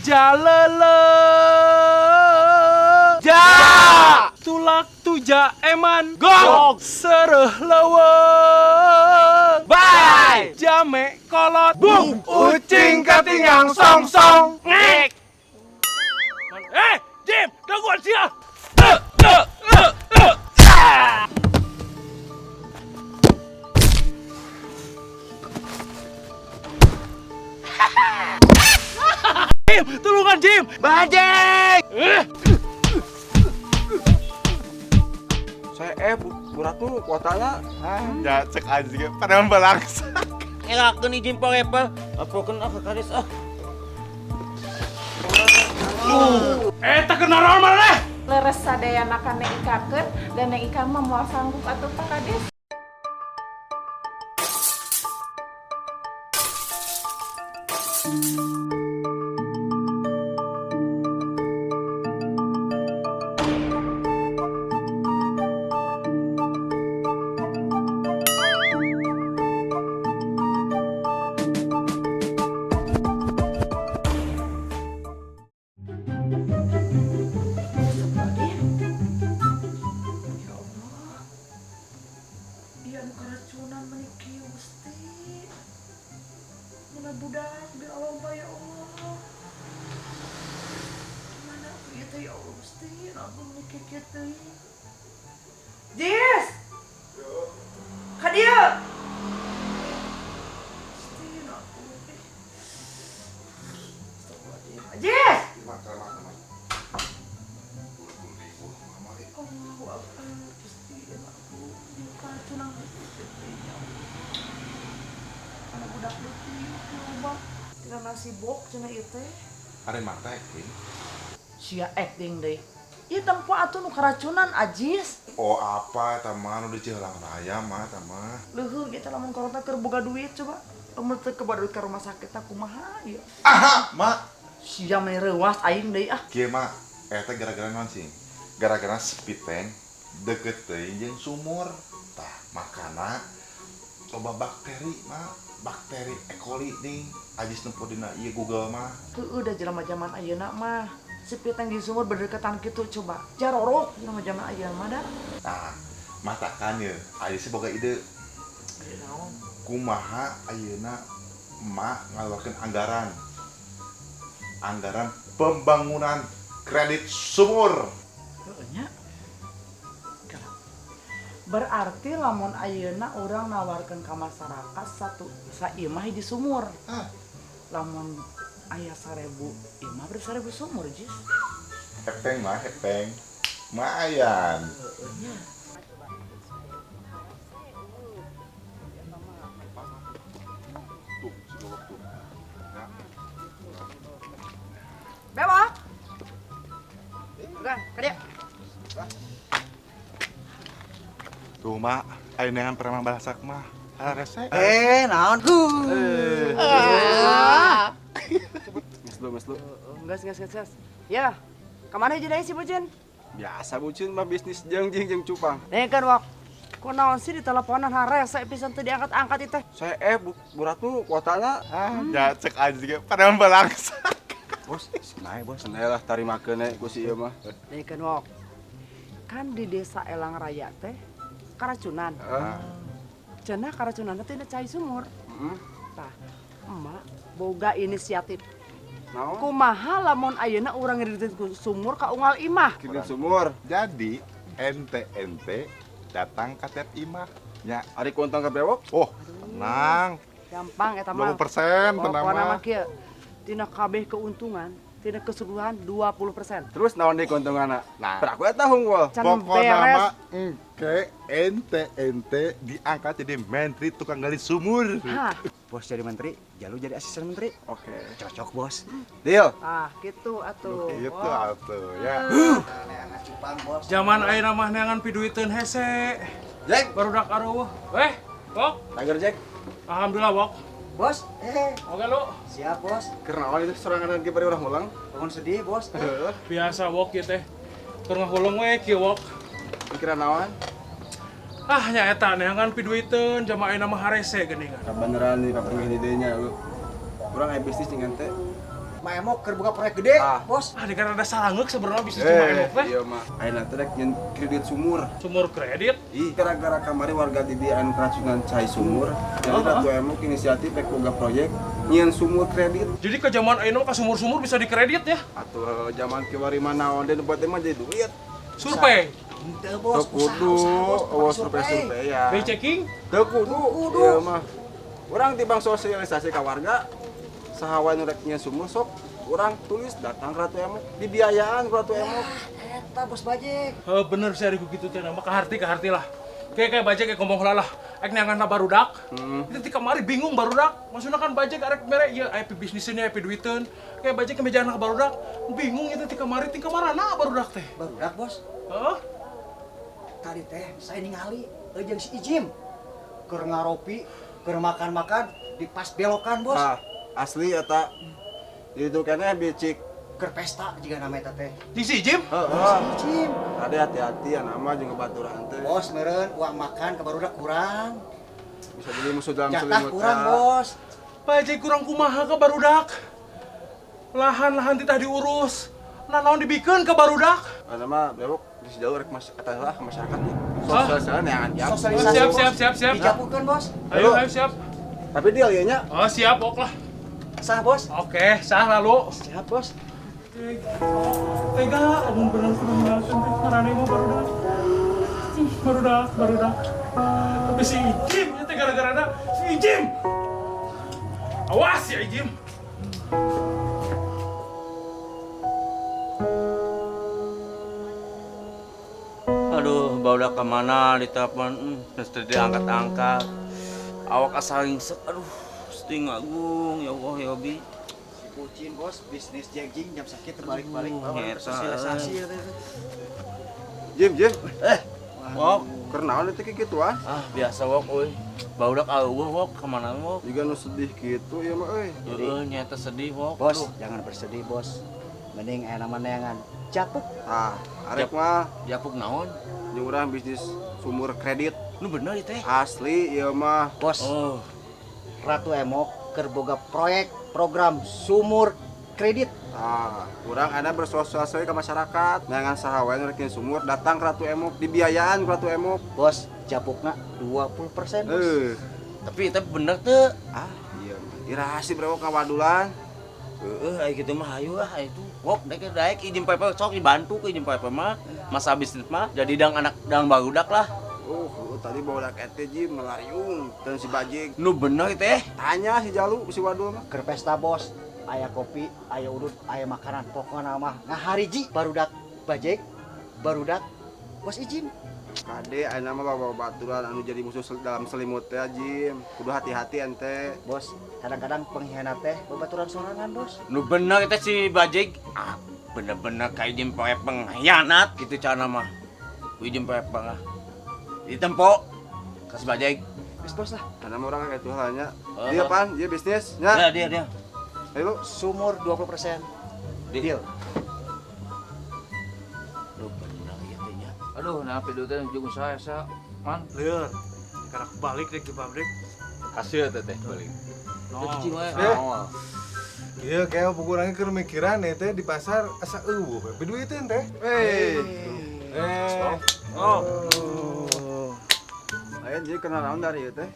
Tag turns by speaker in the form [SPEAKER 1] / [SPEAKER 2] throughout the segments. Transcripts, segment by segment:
[SPEAKER 1] jalele ja tulak tuja eman gok sereh leuweung bye jame kolot bung ucing katingang song ngek. Jim, gangguan sia. Jim, tulungan Jim. Bajeng.
[SPEAKER 2] Saya burat tuh kuotanya.
[SPEAKER 3] Ya cek aja pada membelangsa.
[SPEAKER 4] Elakeun izin parepa, apokeun ka kades ah.
[SPEAKER 1] Eta kena naon maneh?
[SPEAKER 5] Leres sadayana kana ikakeun dan ikan mah moal sanggup atuh Pak Kades.
[SPEAKER 6] Dia nu keracunan meniki Gusti. Mana budak di alam ya Allah. Gimana kitu ya Allah Gusti, aku meniki kitu. Jis. Ka dieu. Gusti aku. Jis. Allahu Akbar. Gusti aku. Keracunan karena budak leutik loba tina nasi bok cenah ieu teh
[SPEAKER 3] Are mata acting.
[SPEAKER 6] sia acting deui ieu tempo atuh nu keracunan Ajis
[SPEAKER 3] Oh apa taman udah cilang raya mah taman.
[SPEAKER 6] leuhur kita lamun korota keur boga duit coba lamun teu kebawa duit ka rumah sakit tah kumaha ieu
[SPEAKER 3] Aha mak.
[SPEAKER 6] sia mah reuwas aing deui ah
[SPEAKER 3] Kieu mah eta gara-gara naon sih? Gara-gara sepi tank deket teh jeung sumur. Tah makana loba bakteri mah, bakteri E. coli nih. Ajis nempo dina ieu Google mah.
[SPEAKER 6] tuh udah jelema zaman ayeuna mah sepi teh di sumur berdekatan kitu coba jarorok jelema zaman ayeuna mah da
[SPEAKER 3] Nah, matakan ya, Ajis boga ide.
[SPEAKER 6] naon
[SPEAKER 3] Kumaha ayeuna emak ngeluarkeun anggaran pembangunan kredit sumur.
[SPEAKER 6] nya berarti lamun ayeuna urang nawarkeun ka masyarakat satu saimah di sumur
[SPEAKER 3] Ah,
[SPEAKER 6] lamun aya 1000 imah ber 1000 sumur Jis
[SPEAKER 3] hepeng mah hepeng. Mayan. Tuh, si Gogok tuh. Nah,
[SPEAKER 6] bebok enggak ka dia
[SPEAKER 3] tuh mak, ayo nengan pernah balasak mah. Resek.
[SPEAKER 4] Naon ku?
[SPEAKER 2] Mas lu.
[SPEAKER 6] gas ya kemana aja deh si bucin
[SPEAKER 2] Biasa bucin mah bisnis jeung cupang.
[SPEAKER 6] nih kan wak kok naon sih di teleponan harese pisan teu diangkat-angkat itu
[SPEAKER 2] Saya burat tuh kuotanya.
[SPEAKER 3] Ya cek aja pada membelangsa.
[SPEAKER 2] Bos, naik bos. Nah lah tarimakeun ku si ieu mah.
[SPEAKER 6] nih kan wak kan di desa Elang Raya teh keracunan cenah keracunan teh tina cai sumur tah emak boga inisiatif
[SPEAKER 2] Naon?
[SPEAKER 6] kumaha lamun ayeuna urang ngirideun ku sumur ka unggal imah
[SPEAKER 2] Kirim sumur.
[SPEAKER 3] Jadi ente datang ke tep imah. Ya,
[SPEAKER 2] Ari kuntang ka bewok.
[SPEAKER 3] oh tenang.
[SPEAKER 6] gampang eta mah
[SPEAKER 3] 20% tenang
[SPEAKER 6] pokona
[SPEAKER 3] mah.
[SPEAKER 6] mah kieu tina kabeh keuntungan tina keseluruhan 20%.
[SPEAKER 2] Terus naon deui keuntunganna?
[SPEAKER 3] Nah.
[SPEAKER 2] Per aku eta hungkul.
[SPEAKER 6] Can
[SPEAKER 3] Pokoknya
[SPEAKER 6] beres.
[SPEAKER 3] mah engke ente diangkat jadi menteri tukang gali sumur.
[SPEAKER 6] Hah,
[SPEAKER 4] Bos jadi menteri, Jalu jadi asisten menteri.
[SPEAKER 2] Oke.
[SPEAKER 4] Cocok bos.
[SPEAKER 2] Deal.
[SPEAKER 6] gitu atuh.
[SPEAKER 3] Gitu atuh ya.
[SPEAKER 1] Zaman ayeuna mah neangan piduiteun hese.
[SPEAKER 2] Jack,
[SPEAKER 1] Barudak aruh. Weh, Wok.
[SPEAKER 2] Tiger Jack.
[SPEAKER 1] Alhamdulillah, Wok.
[SPEAKER 4] Bos,
[SPEAKER 1] Oke lu.
[SPEAKER 4] siap bos.
[SPEAKER 2] Kernaon itu serangan ki bari urang mulang?
[SPEAKER 4] Bangun sedih bos.
[SPEAKER 1] Biasa Wok ieu teh. Keur ngahulung we kieu Wok.
[SPEAKER 2] Pikiran naon?
[SPEAKER 1] Ah nya eta neangan piduiteun jama ayeuna mah harese geuningan.
[SPEAKER 2] Beneran nih paperwih di dinya lu. Urang aya bisnis dengan teh.
[SPEAKER 7] Cuma emok keur boga proyek gede,
[SPEAKER 2] Ah.
[SPEAKER 7] bos.
[SPEAKER 1] Ah, kan ada sarangeuk sebenarnya bisnis cuma emok teh.
[SPEAKER 2] Iya mah. Ayeuna teh rek nyeun kredit sumur.
[SPEAKER 1] Sumur kredit.
[SPEAKER 2] Ih, gara-gara kamari warga di anu keracunan cai sumur. Jadi Ratu Emok inisiatif rek boga proyek nyeun sumur kredit.
[SPEAKER 1] Jadi ke zaman ayeuna ka sumur-sumur bisa dikredit ya.
[SPEAKER 2] Atuh zaman kiwari mana onde buat emang jadi duit.
[SPEAKER 1] Survei.
[SPEAKER 7] Henteu
[SPEAKER 2] Teu
[SPEAKER 7] bos,
[SPEAKER 2] kudu,
[SPEAKER 7] usaha,
[SPEAKER 2] survei ya.
[SPEAKER 1] By checking.
[SPEAKER 2] Teu kudu. Iya mah. Urang tibang sosialisasi ka warga. Saha wae nu rek nyeun sumur sok urang tulis datang ke Ratu Emok, dibiayaan ke Ratu Emok.
[SPEAKER 7] Eta bos bajek.
[SPEAKER 1] Bener sih ariku gitu teh nama kaharti lah. Kayak bajek kayak ngomong heula lah. Ek neanganna barudak. Itu ti kamari bingung barudak. Maksudna kan bajek arek mere ieu aya bisnisnya aya duiteun. Kayak bajek ke mejana barudak. Bingung itu ti kamari kamarana barudak teh.
[SPEAKER 7] Barudak bos.
[SPEAKER 1] Heeh.
[SPEAKER 7] Tadi teh saya ningali jeung si Ijim. Keur ngaropi, keur makan-makan di pas belokan bos.
[SPEAKER 2] Ah, asli eta. Itu keneh bicik.
[SPEAKER 7] Keur pesta juga nama eta teh.
[SPEAKER 1] Di si Jim.
[SPEAKER 2] Heeh.
[SPEAKER 7] Ijim.
[SPEAKER 2] Tadi hati-hati ya nama jeung baturan teh.
[SPEAKER 7] Bos meureun uang makan ke barudak kurang.
[SPEAKER 2] Bisa beli musuh dalam
[SPEAKER 7] Jatah
[SPEAKER 2] selimut.
[SPEAKER 7] kurang bos.
[SPEAKER 1] Bajek kurang kumaha ke barudak. Lahan-lahan titah diurus. Nah, naon dibikeun ke barudak?
[SPEAKER 2] Ana mah bewok geus jauh rek katalah ke masyarakat nih.
[SPEAKER 1] Hah?
[SPEAKER 2] Sosial neangan ya.
[SPEAKER 7] Sosialisasi,
[SPEAKER 1] Siap.
[SPEAKER 7] Dicapukeun bos.
[SPEAKER 1] Ayo siap.
[SPEAKER 2] Tapi dia ieu nya
[SPEAKER 1] Oh, siap, ok lah.
[SPEAKER 7] Sah bos.
[SPEAKER 1] Oke, sah lalu.
[SPEAKER 7] Siap bos.
[SPEAKER 1] Tega, amun bener kurang teh karane mah barudak. Barudak. Tapi si Ijim, ya teh gara-gara si Ijim. Awas ya Ijim.
[SPEAKER 4] Aduh, barudak ke mana ditelepon, mesti diangkat-angkat. Awak asaling aduh, sting agung, ya Allah, ya Obi.
[SPEAKER 7] Si Bucin bos, bisnis jegging jam sakit terbalik-balik.
[SPEAKER 4] Eta,
[SPEAKER 7] Sosialisasi ya teh.
[SPEAKER 2] Jim.
[SPEAKER 4] Wok,
[SPEAKER 2] Keur naon teh kikituan?
[SPEAKER 4] biasa wok, euy. Barudak eueuh wok, kemana wok?
[SPEAKER 2] Juga nu sedih kitu ieu mah euy.
[SPEAKER 4] Heeh, nyata sedih wok.
[SPEAKER 7] Bos,
[SPEAKER 4] Aduh,
[SPEAKER 7] jangan bersedih bos. Mending aya nama neangan capuk.
[SPEAKER 2] Ah, arek mah
[SPEAKER 4] japuk naon?
[SPEAKER 2] jeung urang bisnis sumur kredit.
[SPEAKER 4] Lu bener ieu teh.
[SPEAKER 2] Asli ieu mah.
[SPEAKER 7] Bos,
[SPEAKER 4] Oh,
[SPEAKER 7] Ratu Emok keur boga proyek program sumur kredit.
[SPEAKER 2] Ah, urang ada bersosialisasi ke masyarakat. Neangan saha wae nu rek nyeun sumur datang ke Ratu Emok, dibiayaan ke Ratu Emok.
[SPEAKER 7] Bos, japukna 20% bos.
[SPEAKER 4] tapi bener teu.
[SPEAKER 2] Ah, iya mah. Irahasi brewok ngawadulan.
[SPEAKER 4] Aya kitu mah hayu itu. Wok, daek izin pepe sok dibantu ke izin pepe mah. Masa bisnis mah jadi anak barudak lah.
[SPEAKER 2] Tadi bawa ete Jim melayung dan si Bajing.
[SPEAKER 4] Nu bener teh.
[SPEAKER 2] Tanya si Jalu si Wadul mah.
[SPEAKER 7] Keur pesta bos, aya kopi, aya udut, aya makanan. Pokona mah ngahariji barudak bajek, barudak bos Ijim.
[SPEAKER 2] Kade ayeuna mah bawa baturan anu jadi musuh dalam selimut teh Jim. Kudu hati-hati ente.
[SPEAKER 7] Bos, kadang-kadang pengkhianat teh babaturan sorangan bos.
[SPEAKER 4] Nu bener teh si Bajeg. Bener-bener kayak izin pepe pengkhianat gitu cara mah. Izin pepe ah. Ditempo kas Bajeg.
[SPEAKER 7] Geus bos lah,
[SPEAKER 2] Karena mah urang kayak halnya.
[SPEAKER 4] Oh,
[SPEAKER 2] Dia
[SPEAKER 4] oh.
[SPEAKER 2] pan, dia bisnis
[SPEAKER 4] Ya,
[SPEAKER 2] nya.
[SPEAKER 4] dia.
[SPEAKER 2] Ayo lu.
[SPEAKER 7] sumur 20%. Deal.
[SPEAKER 4] Lu bener ieu teh nya.
[SPEAKER 8] Aduh, nah pidu teh ujung usaha sa. Man,
[SPEAKER 1] Lieur. Karena balik deh di pabrik.
[SPEAKER 8] kasih teh balik.
[SPEAKER 4] Cicing we.
[SPEAKER 9] Iya, kayak pokoknya keur mikiran teh di pasar asa eueuh, beduiteun teh.
[SPEAKER 1] Oh.
[SPEAKER 2] Ayo jadi kenal naon dari ieu teh.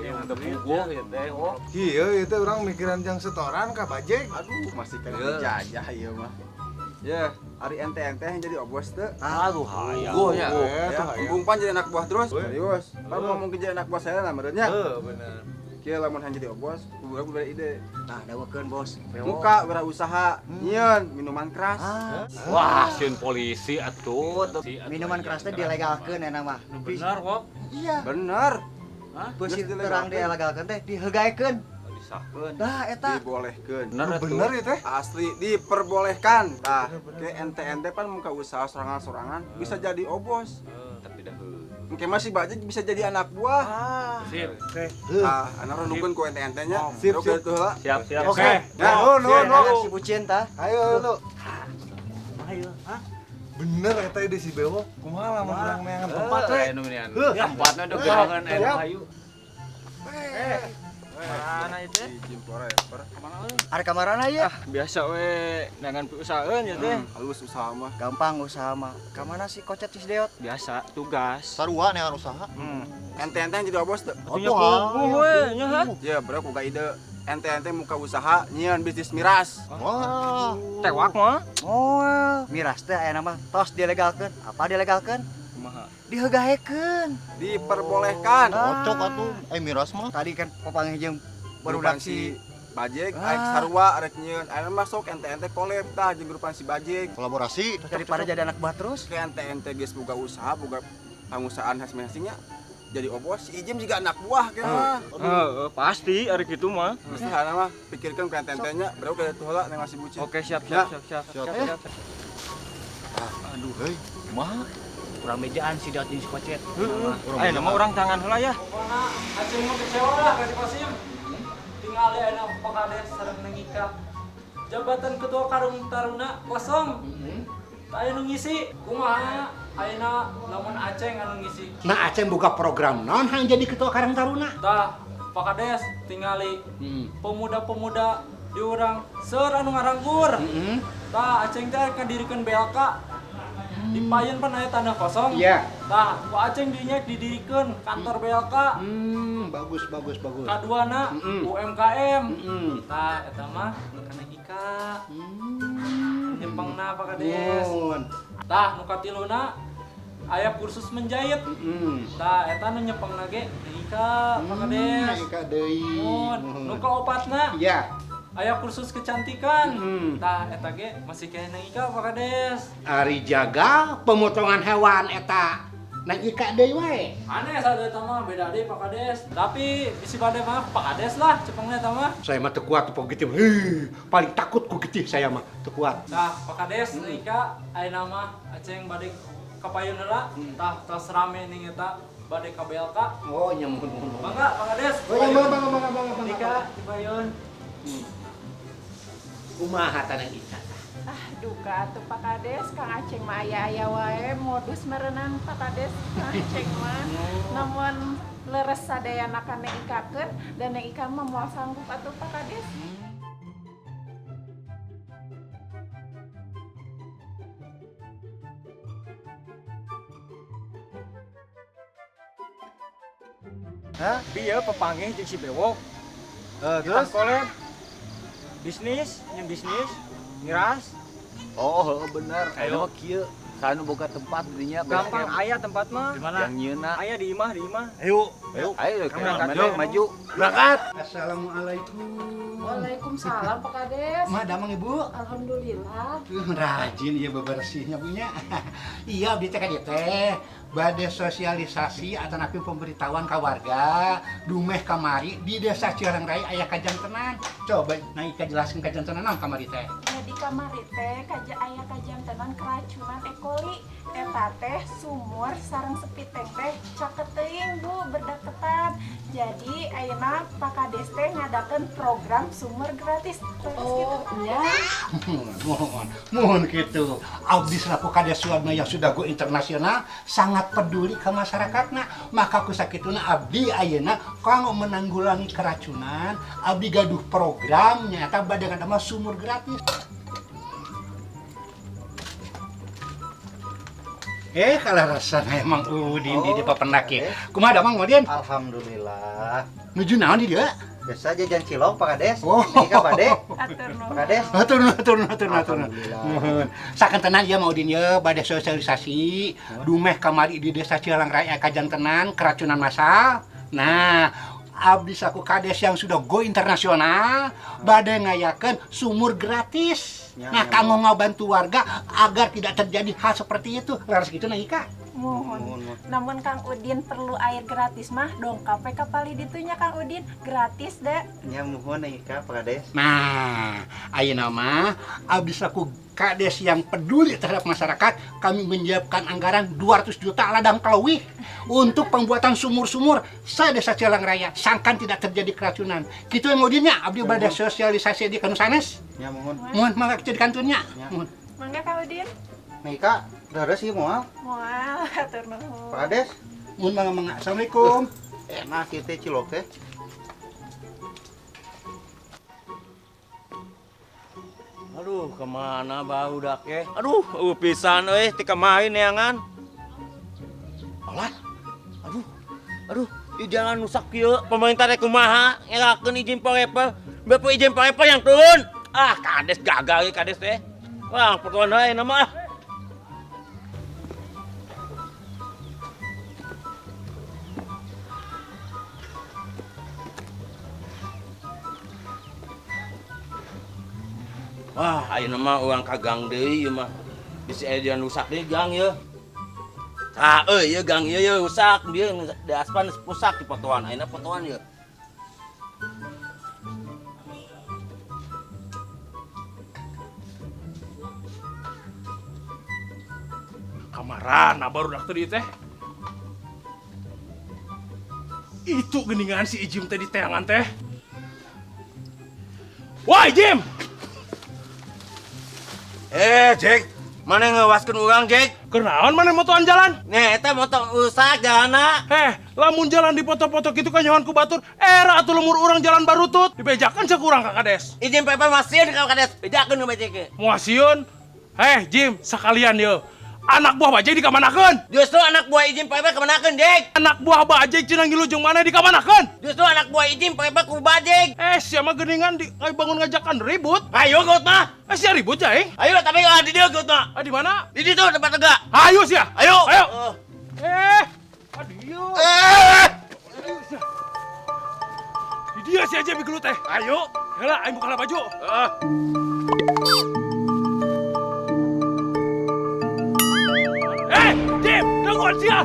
[SPEAKER 8] Yang tepugo ya teh, oh.
[SPEAKER 9] Iya, itu orang mikiran jang setoran ka Bajeg.
[SPEAKER 2] Aduh, masih kan
[SPEAKER 8] Iya.
[SPEAKER 2] dijajah ieu mah. Ya, ari ente-ente yang jadi obos teh.
[SPEAKER 4] Aduh hayang.
[SPEAKER 8] Go ya.
[SPEAKER 2] Ya, Bung Pan jadi anak buah terus. Serius. Pan mau mungkin jadi anak buah saya lah merenya.
[SPEAKER 9] Bener.
[SPEAKER 2] Kieu lamun han jadi obos, kudu beda ide.
[SPEAKER 7] Nah, dawakeun bos.
[SPEAKER 2] Muka wirausaha, nyieun minuman keras.
[SPEAKER 8] Wah, sieun polisi atuh.
[SPEAKER 7] Minuman keras teh dilegalkeun enak mah.
[SPEAKER 8] Bener kok.
[SPEAKER 7] Iya.
[SPEAKER 2] Bener.
[SPEAKER 7] Beusi
[SPEAKER 2] Geus
[SPEAKER 7] terang
[SPEAKER 2] dilegalkeun.
[SPEAKER 7] dilegalkeun teh diheugaekeun.
[SPEAKER 8] Disahkeun.
[SPEAKER 7] Dah eta.
[SPEAKER 2] Dibolehkeun.
[SPEAKER 9] Bener ya teh.
[SPEAKER 2] Asli diperbolehkan. Tah, ke ente-ente pan muka usaha sorangan-sorangan bisa jadi obos.
[SPEAKER 8] Tapi dah
[SPEAKER 2] Engke masih Bajeg bisa jadi anak buah.
[SPEAKER 8] sip.
[SPEAKER 2] Ah, anak nungguin ku ente-entenya.
[SPEAKER 9] Sip, sip.
[SPEAKER 2] Tuh lah.
[SPEAKER 8] Siap.
[SPEAKER 7] Oke.
[SPEAKER 2] Ya,
[SPEAKER 7] Si Bucin tah.
[SPEAKER 9] Ayo lu.
[SPEAKER 7] Ayo.
[SPEAKER 9] Bener eta ide si Bewok. Kumaha lamun urang neangan tempat teh.
[SPEAKER 8] Nu minian. Tempatna udah gerangan
[SPEAKER 9] siap.
[SPEAKER 8] hayu. Mana itu?
[SPEAKER 2] Izin forever.
[SPEAKER 7] Ada kamarana ya?
[SPEAKER 8] Biasa we dengan perusahaan ya teh.
[SPEAKER 2] Halus usaha mah.
[SPEAKER 7] Gampang usaha mah. Kamana si kocet Cisdeot?
[SPEAKER 8] Biasa tugas.
[SPEAKER 10] Sarua neangan usaha.
[SPEAKER 2] Ente-ente yang jadi bos tuh.
[SPEAKER 8] Atunya kubu we nya ha.
[SPEAKER 2] Ya, bro kuga ide. Ente-ente muka usaha nyian bisnis miras.
[SPEAKER 10] Wah,
[SPEAKER 8] Tewak mah.
[SPEAKER 7] Oh, miras teh aya nama tos dilegalkeun. Apa dilegalkeun?
[SPEAKER 8] Kumaha?
[SPEAKER 7] Dihegahekeun.
[SPEAKER 2] Diperbolehkan.
[SPEAKER 10] cocok atuh. Miras mah.
[SPEAKER 7] Tadi kan papanggih jeung
[SPEAKER 2] Barudak
[SPEAKER 7] barudak
[SPEAKER 2] si
[SPEAKER 7] si
[SPEAKER 2] Bajek, aek sarua arek nyieun. Aya masuk ente-ente kolab tah jeung grupan si Bajek.
[SPEAKER 10] Kolaborasi.
[SPEAKER 7] daripada jadi anak buah terus.
[SPEAKER 2] Ke ente-ente geus boga usaha, boga pengusahaan masing-masingnya. Jadi obos si Ijim juga anak buah kena.
[SPEAKER 8] Pasti ari kitu mah.
[SPEAKER 2] Mesti hana mah pikirkeun ke ente-entenya, bro ke tuh heula nang masih bucin.
[SPEAKER 8] Oke, siap.
[SPEAKER 10] Aduh, heuy. Kumaha?
[SPEAKER 7] Kurang mejaan si Dot jeung si Kocet.
[SPEAKER 8] Ayo nama orang tangan heula ya.
[SPEAKER 11] Acing mau kecewa lah kasih Kosim. Tinggal di anak Pak Kades sareng nengika. Jabatan ketua Karung Taruna kosong. Aya nu ngisi. Kumaha ayeuna lamun Aceng anu ngisi.
[SPEAKER 12] Nah Aceh buka program naon hang jadi ketua Karang Taruna.
[SPEAKER 11] Tah, Pak Kades tingali pemuda-pemuda di urang seur anu ngaranggur. Tah Aceng teh kadirikeun BLK. Dipayeun pan aya tanah kosong.
[SPEAKER 12] Iya.
[SPEAKER 11] Tah, ku Aceng dinya didirikeun kantor BLK.
[SPEAKER 12] Bagus.
[SPEAKER 11] Kaduana UMKM. Tah eta mah kana ika. Nyempengna Pak Kades. Tah nu katiluna aya kursus menjahit. Tah eta nu nyempengna ge ika Pak Kades.
[SPEAKER 12] Ika deui.
[SPEAKER 11] Nu kaopatna
[SPEAKER 12] Iya.
[SPEAKER 11] aya kursus kecantikan. Tah eta ge masih kena ika Pak Kades.
[SPEAKER 12] Ari jaga pemotongan hewan eta. Nah Ika deui wae.
[SPEAKER 11] Aneh sada eta mah beda deui Pak Kades. Tapi bisi bade mah Pak Kades lah cepengna eta mah.
[SPEAKER 12] Saya mah teu kuat teu gitu. Paling takut ku getih saya mah teu kuat.
[SPEAKER 11] Tah Pak Kades ika ayeuna mah Aceng bade kapayun heula. Tah tos rame ning eta bade ka BLK.
[SPEAKER 12] Oh nyamun.
[SPEAKER 11] Bangga Pak Kades.
[SPEAKER 12] Oh ya bangga.
[SPEAKER 11] Ika dipayun.
[SPEAKER 12] Kumaha tanah Ika?
[SPEAKER 5] Duka atuh Pak Kades, Kang Aceng mah aya wae modus merenang Pak Kades. Kang Aceng mah namun leres sadayana kana ikakeun dan neng Ika mah moal sanggup atuh Pak Kades.
[SPEAKER 8] Hah? Dia pepanggih jeung si Bewok.
[SPEAKER 9] Terus
[SPEAKER 8] Kolab. Bisnis, miras.
[SPEAKER 13] Oh, bener. Ayo kieu. Sanu boga tempat dinya.
[SPEAKER 8] Gampang aya tempat mah.
[SPEAKER 13] Di mana? Yang nyieuna.
[SPEAKER 8] Aya di imah.
[SPEAKER 13] Ayo. Maju.
[SPEAKER 12] Berangkat. Assalamualaikum.
[SPEAKER 5] Waalaikumsalam Pak Kades.
[SPEAKER 12] Mah damang Ibu.
[SPEAKER 5] Alhamdulillah.
[SPEAKER 12] Rajin ya bebersihnya punya. Iya abdi teh ka dieu teh bade sosialisasi atanapi pemberitahuan ka warga dumeh kamari di desa Cireng Raya aya kajantenan. Coba naik ka jelaskeun kajantenan naon kamari teh.
[SPEAKER 5] Di kamari teh aya kajantenan keracunan E. coli. Eta teh sumur sareng sepiteng teh caket teuing Bu berdeketan. Jadi ayeuna Pak Kades teh ngadakeun program sumur gratis. Oh iya.
[SPEAKER 12] Mohon gitu. Abdi selaku Kades Wadna yang sudah go internasional sangat peduli ke masyarakatna. Maka kusakituna abdi ayeuna kanggo menanggulangi keracunan, abdi gaduh program nyata bade ngadama sumur gratis. Kalah rasana emang Udin di papendak ya. Kumaha damang Udin?
[SPEAKER 7] Alhamdulillah.
[SPEAKER 12] Nuju naon di dieu?
[SPEAKER 7] Biasa jajan cilok Pak Kades.
[SPEAKER 12] Oh.
[SPEAKER 7] Ika Bade.
[SPEAKER 5] Atur nuhun.
[SPEAKER 7] Pak Kades.
[SPEAKER 12] Atur. Sakantenan ieu mah Udin ye bade sosialisasi dumeh kamari di desa Cilang Raya kajantenan keracunan massal. Nah, abdi saku Kades yang sudah go internasional bade ngayakeun sumur gratis. Nah, kanggo ngabantu warga agar tidak terjadi hal seperti itu. Laras gitu nah Ika.
[SPEAKER 5] Mohon. Namun Kang Udin perlu air gratis mah dongkap ka pali ditunya Kang Udin gratis deh.
[SPEAKER 7] Nya mohon Ika Pak Kades.
[SPEAKER 12] Nah, ayeuna mah abdi saku Kades yang peduli terhadap masyarakat, kami menyiapkan anggaran 200 juta ladang kelewih untuk pembuatan sumur-sumur sa desa Cilang Raya, sangkan tidak terjadi keracunan. Kitu yang Udinnya abdi bade sosialisasi di kanu sanes.
[SPEAKER 7] Nya mohon.
[SPEAKER 12] Mohon mangga jadi kantunnya. Mohon.
[SPEAKER 5] Mangga Kang Udin.
[SPEAKER 7] Ika, udah sih moal.
[SPEAKER 5] Moal atur nuhun.
[SPEAKER 7] Pak Kades.
[SPEAKER 12] Mohon mangga. Assalamualaikum.
[SPEAKER 7] Enak kieu teh cilok teh.
[SPEAKER 4] Aduh, kemana barudak ya? Aduh, pisan ti kemarin neangan. Alah. Aduh, di jalan rusak kieu. Pemerintah teh kumaha ngelakeun izin parepa. Bapak izin parepa yang turun. Ah, kades gagal ya kades teh. Wah, pertuan ae nama. Wah, ayeuna mah urang kagang deui ieu mah. Bisi aya jalan rusak deui gang ye. Ah, ieu gang ieu rusak, dia di aspan rusak di potoan. Ayeuna potoan ye.
[SPEAKER 1] Kamaran, baru dak tadi teh. Itu geningan si Ijim teh di teangan teh. Wah, Ijim!
[SPEAKER 4] Jack, mana ngewaskeun urang, Jack?
[SPEAKER 1] Kenaon mana motoan jalan?
[SPEAKER 4] Nih, eta motor rusak jalanna.
[SPEAKER 1] Lamun jalan di foto-foto gitu kan nyawan ku batur, era atuh lemur urang jalan barutut. Dibejakan cek urang ka kades.
[SPEAKER 4] Izin pepe masieun ka kades, bejakeun nu bejeke.
[SPEAKER 1] Muasieun? Jim, sakalian ye. Anak buah bajai dikamanakeun?
[SPEAKER 4] Justru anak buah izin pepe kemanakeun, Jack?
[SPEAKER 1] Anak buah bajai cenah ngilujeng mana dikamanakeun?
[SPEAKER 4] Justru anak buah izin pepe ku bajeng.
[SPEAKER 1] Sia mah geuningan bangun ngajakan ribut.
[SPEAKER 4] Ayo gut mah.
[SPEAKER 1] Sia ribut ya,
[SPEAKER 4] Ayo tapi di dieu gut mah.
[SPEAKER 1] Di mana?
[SPEAKER 4] Di ditu tempat tegak.
[SPEAKER 1] Ayo sia.
[SPEAKER 4] Ayo.
[SPEAKER 1] Adieu. Di dia si aja mikulu teh.
[SPEAKER 4] Ayo.
[SPEAKER 1] Heula aing buka baju. Jim, tungguan sia.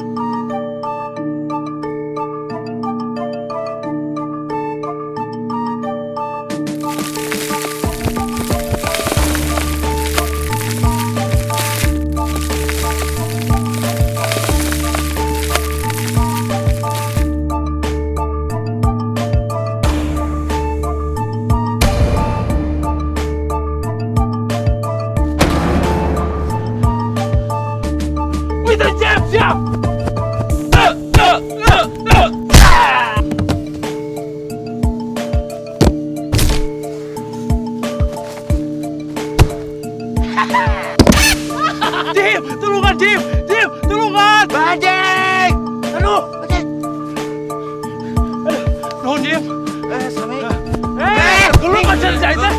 [SPEAKER 1] Siap! Jim, tulungan Jim! Jim, tulungan!
[SPEAKER 4] Bajeng! Aduh, bajeng!
[SPEAKER 1] Aduh, nuhun Jim!
[SPEAKER 4] Sami.
[SPEAKER 1] Gelung kan saya teh!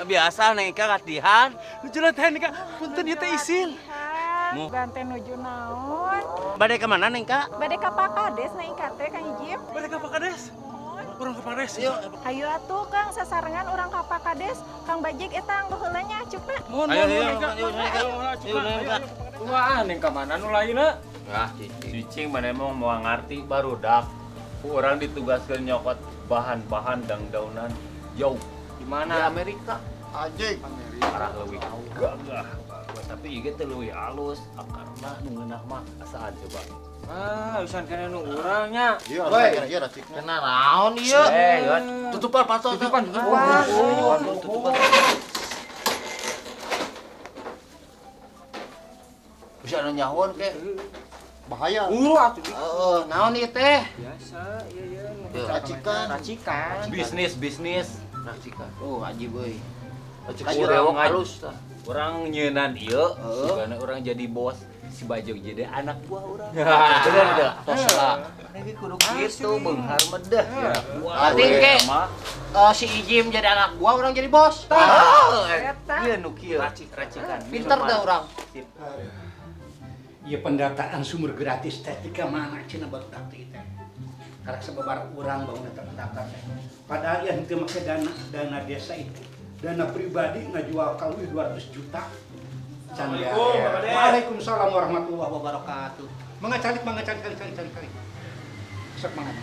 [SPEAKER 4] Biasa neng Ika latihan.
[SPEAKER 1] Jalan teh Nika, punten ieu teh isin.
[SPEAKER 5] Ganti nuju naon?
[SPEAKER 4] Bade ke mana neng Ika?
[SPEAKER 5] Bade ka Pakades na Ika teh Kang Ijim.
[SPEAKER 1] Bade ka Pakades? Urang ka Pakades.
[SPEAKER 5] Hayu atuh Kang sasarengan urang ka Pakades. Kang Bajik eta anggo heulanya acukna.
[SPEAKER 1] Ayo Nika.
[SPEAKER 8] Wah, neng ka mana nu lainna? Nah, cicing mana emang mau ngarti barudak. Orang ditugaskeun nyokot bahan-bahan dang-daunan jauh. Di mana? Di Amerika.
[SPEAKER 10] Anjing.
[SPEAKER 8] Parah leuwih gagah. Tapi ieu teh leuwih alus, akarna nu ngeunah mah asaan coba. Usan kana nu urang nya.
[SPEAKER 10] Iya, iya racik.
[SPEAKER 8] Kena naon ieu? Tutupan pato. Tutupan. Bisa anu nyahon ke?
[SPEAKER 10] Bahaya.
[SPEAKER 8] Atuh. Naon ieu teh?
[SPEAKER 11] Biasa, iya.
[SPEAKER 10] Racikan.
[SPEAKER 8] Bisnis. Racikan. Oh, ajib euy.
[SPEAKER 11] Urang halus tah. Urang nyeunan ieu, sugana urang jadi bos. Si Bajog jadi anak buah urang. Bener dah, tosla. Ini kudu kitu beunghar mah dah.
[SPEAKER 12] Berarti ke si Ijim jadi anak buah, orang jadi bos.
[SPEAKER 11] Ieu nu kieu racikan.
[SPEAKER 12] Pinter dah urang. Iya pendataan sumber gratis teh di mana cenah barudak teh. karek sebabar urang bauna terdaftar teh. Padahal yang teu make dana desa itu. Dana pribadi ngajual ka 200 juta.
[SPEAKER 1] Assalamualaikum, Pak Kades.
[SPEAKER 12] Waalaikumsalam warahmatullahi wabarakatuh. Mangga calik kali. Sok mangga.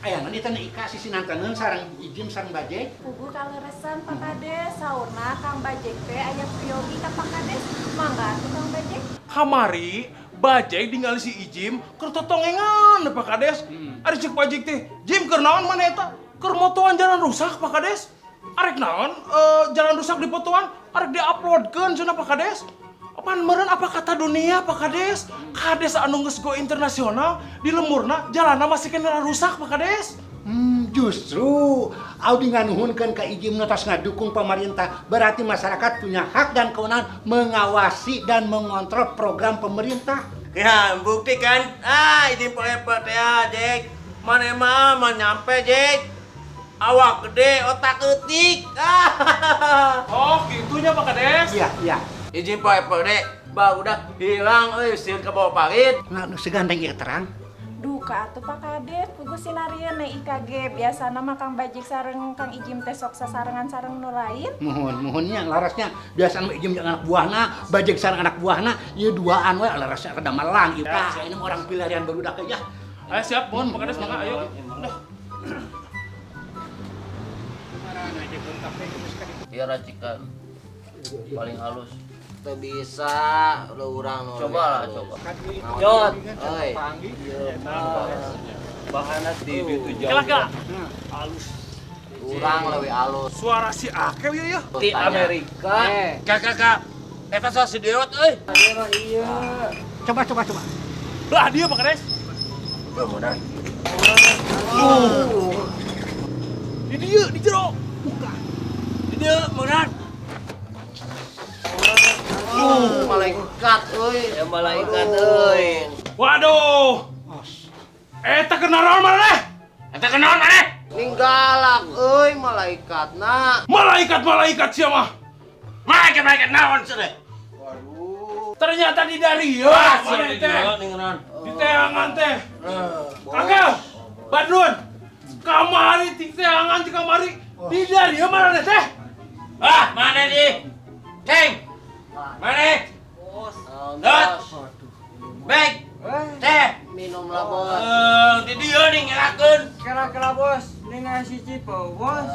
[SPEAKER 12] Aya nanti teh Ika sisinanteun sareng Ijim sareng Bajek.
[SPEAKER 5] Pugu kaleresan Pak Kades, saurna Kang Bajek teh aya priyogi ka Pak Kades. Mangga atuh Kang Bajek.
[SPEAKER 1] Kamari Bajek tinggal si Ijim keur totongengan Pak Kades. Ari cek Bajek teh, "Jim keur naon mana eta? Keur motoan jalan rusak Pak Kades." Arek naon jalan rusak di fotoan, arek di-uploadkeun cenah Pak Kades. Apaan meureun apa kata dunia Pak Kades? Kades anu geus go internasional di lemurna jalanna masih kena rusak Pak Kades.
[SPEAKER 12] Justru Audi nganuhunkeun ka Ijim tos ngadukung pemerintah. Berarti masyarakat punya hak dan kewenangan mengawasi dan mengontrol program pemerintah.
[SPEAKER 4] Ya, bukti kan? Ijim pelepet ya, Jek. Mana mah nyampe, Jek. Awak gede, otak keutik.
[SPEAKER 1] Oh, gitunya Pak Kades.
[SPEAKER 12] Iya.
[SPEAKER 4] Ijim pelepet deh. Udah hilang euy, sieun ka bawah parit.
[SPEAKER 12] Nah, nu segandeng ieu terang.
[SPEAKER 5] Duka atuh Pak Kades, pugu sinarieun na IKG. Biasana mah Kang Bajik sareng Kang Ijim teh sok sasarengan sareng nu lain.
[SPEAKER 12] Muhunnya larasnya biasana mah Ijim jeung anak buahna, Bajek sareng anak buahna, ieu duaan we larasnya kada melang ieu. Tah, ini mah orang pilarian barudak ya.
[SPEAKER 1] Ayo siap, mohon Pak Kades mangga ayo. Udah.
[SPEAKER 4] Iya racikan. Paling halus. Teu bisa, lu urang nu. Coba. Jot, euy. Bahana di itu jauh.
[SPEAKER 1] Kela.
[SPEAKER 4] Halus. Urang leuwih halus.
[SPEAKER 1] Suara si Ake ieu ya.
[SPEAKER 4] Di Amerika. Kakak. Eta sa si Deot euy.
[SPEAKER 12] Iya. Coba.
[SPEAKER 1] Lah dia Pak Kades.
[SPEAKER 4] Bener.
[SPEAKER 1] Di dia, di jero.
[SPEAKER 4] Bukan. Di dia bener. Malaikat euy. Ya malaikat euy.
[SPEAKER 1] Waduh. Eta kenaon maneh?
[SPEAKER 4] Ninggalak euy malaikatna.
[SPEAKER 1] Malaikat sia mah.
[SPEAKER 4] Malaikat naon cenah?
[SPEAKER 1] Ternyata di Dario. Mana teh? Di teangan teh. Kakek, Badrun. Kamari di teangan di kamari. Di Dario mana teh?
[SPEAKER 4] Mana di? Ceng. Mana? Bos. Baik. Teh. Minum lah bos. Di dia nih ngelakeun.
[SPEAKER 11] Kira-kira bos, ini ngasih cipo bos.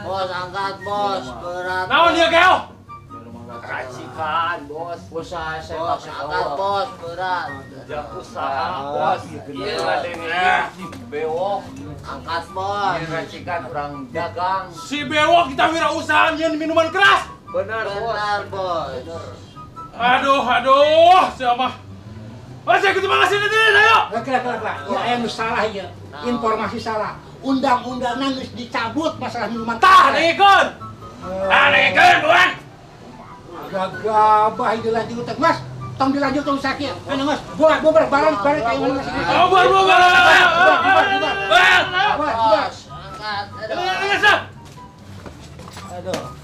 [SPEAKER 4] Bos angkat bos, berat.
[SPEAKER 1] Naon dia keo?
[SPEAKER 11] Racikan bos, usaha saya
[SPEAKER 4] Bos angkat bos, berat.
[SPEAKER 11] Jak usaha bos. Iya ngadengin si bewok.
[SPEAKER 4] Angkat bos.
[SPEAKER 11] Ini racikan orang dagang.
[SPEAKER 1] Si bewok kita wirausaha nyeun minuman keras.
[SPEAKER 11] Benar
[SPEAKER 4] bos.
[SPEAKER 1] Aduh, siapa? Saya gitu makasih nanti, ayo.
[SPEAKER 12] Kira-kira. Ya aya nu salah ieu. Informasi salah. Undang-undangna geus dicabut masalah minuman.
[SPEAKER 1] Tah, nikeun. Buan.
[SPEAKER 12] Gagabah ieu lanjut Mas. Tong dilanjut tong sakit. Anu Mas, bubar bareng kayak mana Mas.
[SPEAKER 1] Bubar.
[SPEAKER 4] Bos, angkat.
[SPEAKER 12] Aduh.